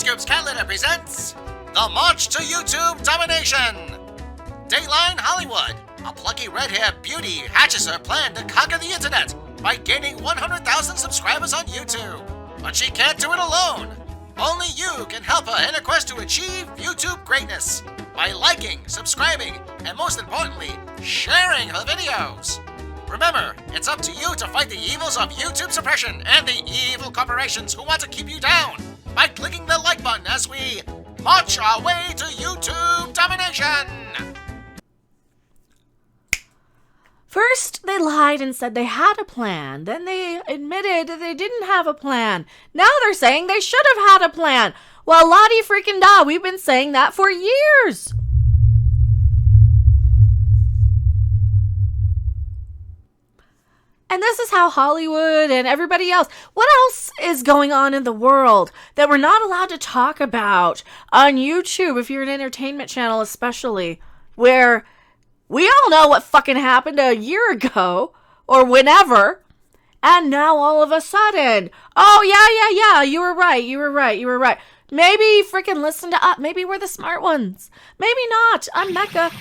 YouTube's Cat Litter presents The March to YouTube Domination. Dateline Hollywood. A plucky red-haired beauty hatches her plan to conquer the internet by gaining 100,000 subscribers on YouTube. But she can't do it alone. Only you can help her in her quest to achieve YouTube greatness by liking, subscribing, and most importantly, sharing her videos. Remember, it's up to you to fight the evils of YouTube suppression and the evil corporations who want to keep you down by clicking the like button as we march our way to YouTube domination. First, they lied and said they had a plan. Then they admitted that they didn't have a plan. Now they're saying they should have had a plan. Well, la-di freaking da, we've been saying that for years. And this is how Hollywood and everybody else, what else is going on in the world that we're not allowed to talk about on YouTube, if you're an entertainment channel especially, where we all know what fucking happened a year ago or whenever, and now all of a sudden, oh yeah, you were right. Maybe freaking listen to us. Maybe we're the smart ones. Maybe not. I'm Mecha.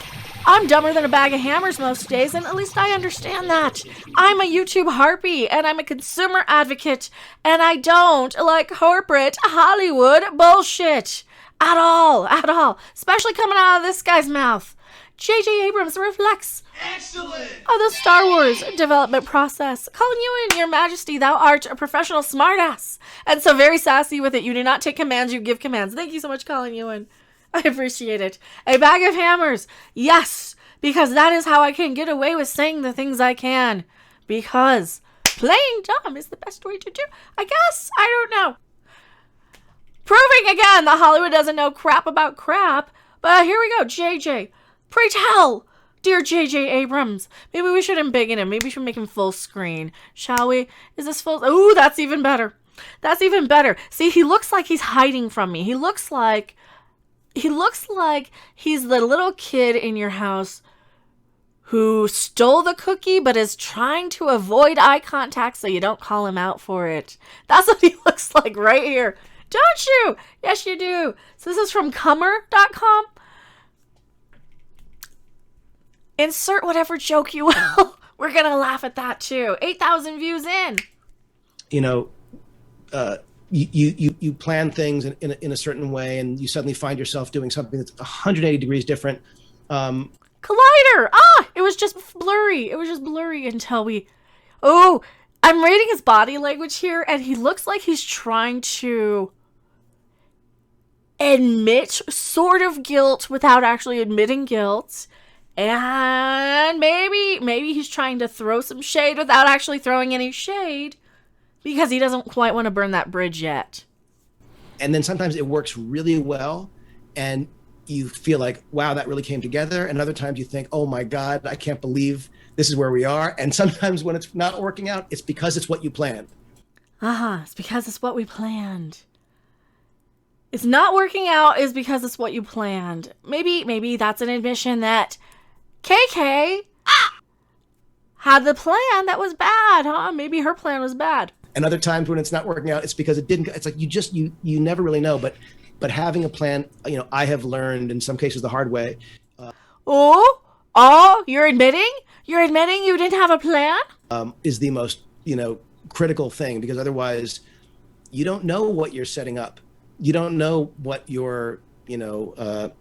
I'm dumber than a bag of hammers most days, and at least I understand that. I'm a YouTube harpy, and I'm a consumer advocate, and I don't like corporate Hollywood bullshit. At all. Especially coming out of this guy's mouth. JJ Abrams reflects excellent on the Star Wars development process. Calling you in, your majesty, thou art a professional smartass. And so very sassy with it. You do not take commands, you give commands. Thank you so much, calling you in. I appreciate it. A bag of hammers. Yes, because that is how I can get away with saying the things I can. Because playing dumb is the best way to do, I guess. I don't know. Proving again that Hollywood doesn't know crap about crap. But here we go, JJ. Pray tell, dear JJ Abrams. Maybe we shouldn't big him. Maybe we should make him full screen. Shall we? Is this full? Ooh, that's even better. That's even better. See, he looks like he's hiding from me. He looks like he's the little kid in your house who stole the cookie but is trying to avoid eye contact so you don't call him out for it. That's what he looks like right here. Don't you? Yes, you do. So this is from Cummer.com. Insert whatever joke you will. We're going to laugh at that too. 8,000 views in. You know, you plan things in a certain way, and you suddenly find yourself doing something that's 180 degrees different. Collider! It was just blurry. It was just blurry until we... Oh, I'm reading his body language here, and he looks like he's trying to admit sort of guilt without actually admitting guilt. And maybe he's trying to throw some shade without actually throwing any shade because he doesn't quite want to burn that bridge yet. And then sometimes it works really well and you feel like, wow, that really came together. And other times you think, oh my God, I can't believe this is where we are. And sometimes when it's not working out, it's because it's what you planned. It's because it's what we planned. It's not working out is because it's what you planned. Maybe that's an admission that KK had the plan that was bad, huh? Maybe her plan was bad. And other times when it's not working out, it's because it didn't. It's like you never really know. But having a plan, I have learned in some cases the hard way. You're admitting you didn't have a plan? Is the most critical thing, because otherwise you don't know what you're setting up. You don't know what you're In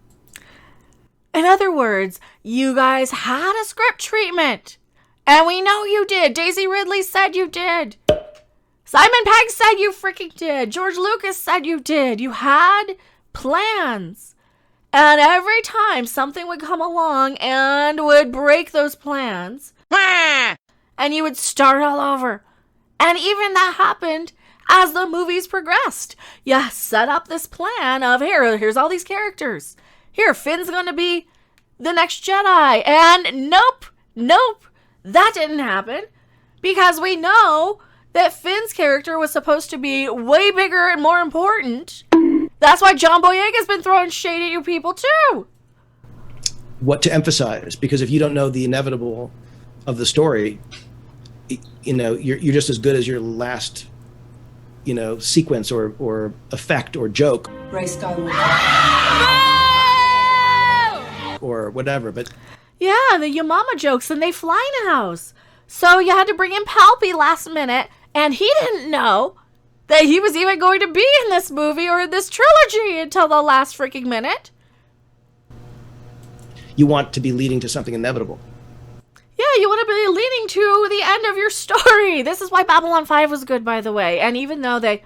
other words, you guys had a script treatment. And we know you did. Daisy Ridley said you did. Simon Pegg said you freaking did. George Lucas said you did. You had plans. And every time something would come along and would break those plans, and you would start all over. And even that happened as the movies progressed. You set up this plan of, here's all these characters. Here, Finn's going to be the next Jedi. And nope, that didn't happen. Because we know that Finn's character was supposed to be way bigger and more important. That's why John Boyega's been throwing shade at you people too. What to emphasize, because if you don't know the inevitable of the story, you're just as good as your last, sequence or effect or joke. Ray Skywalker. or whatever. But Yeah, the your mama jokes, and they fly in a house. So you had to bring in Palpy last minute, and he didn't know that he was even going to be in this movie or in this trilogy until the last freaking minute. you want to be leading to something inevitable. Yeah, you want to be leading to the end of your story. This is why Babylon 5 was good, by the way. And even though they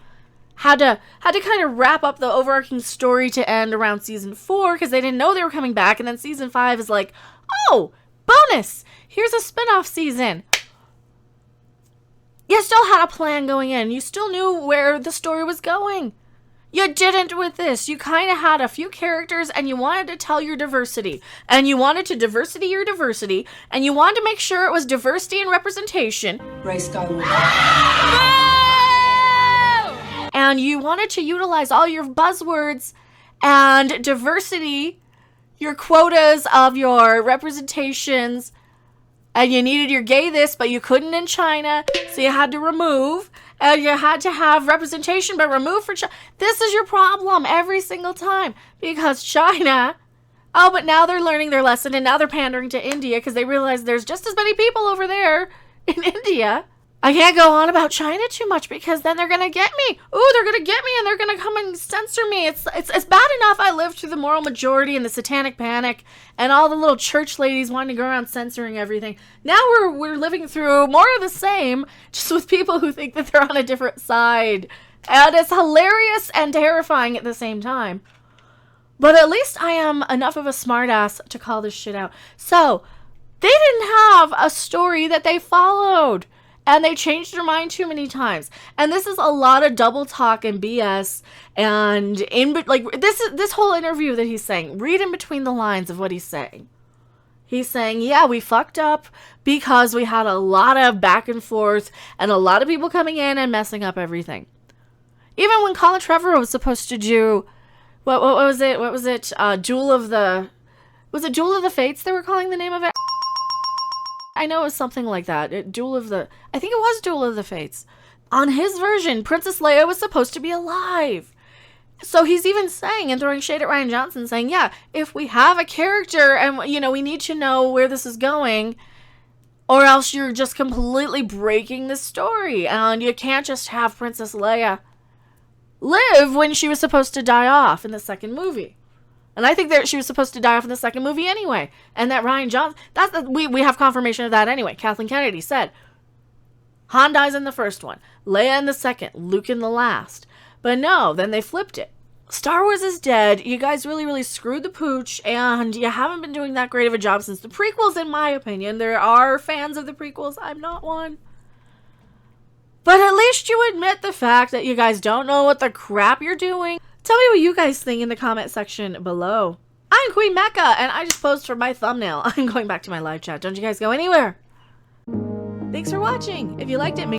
had to kind of wrap up the overarching story to end around season 4 because they didn't know they were coming back, and then season 5 is like, oh, bonus, here's a spin-off season. You still had a plan going in. You still knew where the story was going. You didn't with this. You kind of had a few characters, and you wanted to tell your diversity. And you wanted to diversity your diversity, and you wanted to make sure it was diversity and representation. Ray Skywalker. And you wanted to utilize all your buzzwords and diversity, your quotas of your representations, and you needed your gay this, but you couldn't in China, so you had to remove, and you had to have representation, but remove for China. This is your problem every single time, because China, oh, but now they're learning their lesson, and now they're pandering to India, because they realize there's just as many people over there in India. I can't go on about China too much because then they're going to get me. Ooh, they're going to get me and they're going to come and censor me. It's bad enough I lived through the moral majority and the satanic panic and all the little church ladies wanting to go around censoring everything. Now we're living through more of the same, just with people who think that they're on a different side. And it's hilarious and terrifying at the same time. But at least I am enough of a smartass to call this shit out. So, they didn't have a story that they followed. And they changed their mind too many times. And this is a lot of double talk and BS. And this whole interview that he's saying, read in between the lines of what he's saying. He's saying, yeah, we fucked up because we had a lot of back and forth and a lot of people coming in and messing up everything. Even when Colin Trevorrow was supposed to do, what was it? Duel of the Fates they were calling the name of it? I know it was something like that. I think it was Duel of the Fates. On his version, Princess Leia was supposed to be alive. So he's even saying and throwing shade at Rian Johnson, saying, yeah, if we have a character and, we need to know where this is going, or else you're just completely breaking the story. And you can't just have Princess Leia live when she was supposed to die off in the second movie. And I think that she was supposed to die off in the second movie anyway. And that Rian Johnson, we have confirmation of that anyway. Kathleen Kennedy said, Han dies in the first one, Leia in the second, Luke in the last. But no, then they flipped it. Star Wars is dead. You guys really, really screwed the pooch, and you haven't been doing that great of a job since the prequels, in my opinion. There are fans of the prequels. I'm not one. But at least you admit the fact that you guys don't know what the crap you're doing. Tell me what you guys think in the comment section below. I'm Queen Mecha, and I just posed for my thumbnail. I'm going back to my live chat. Don't you guys go anywhere. Thanks for watching. If you liked it, make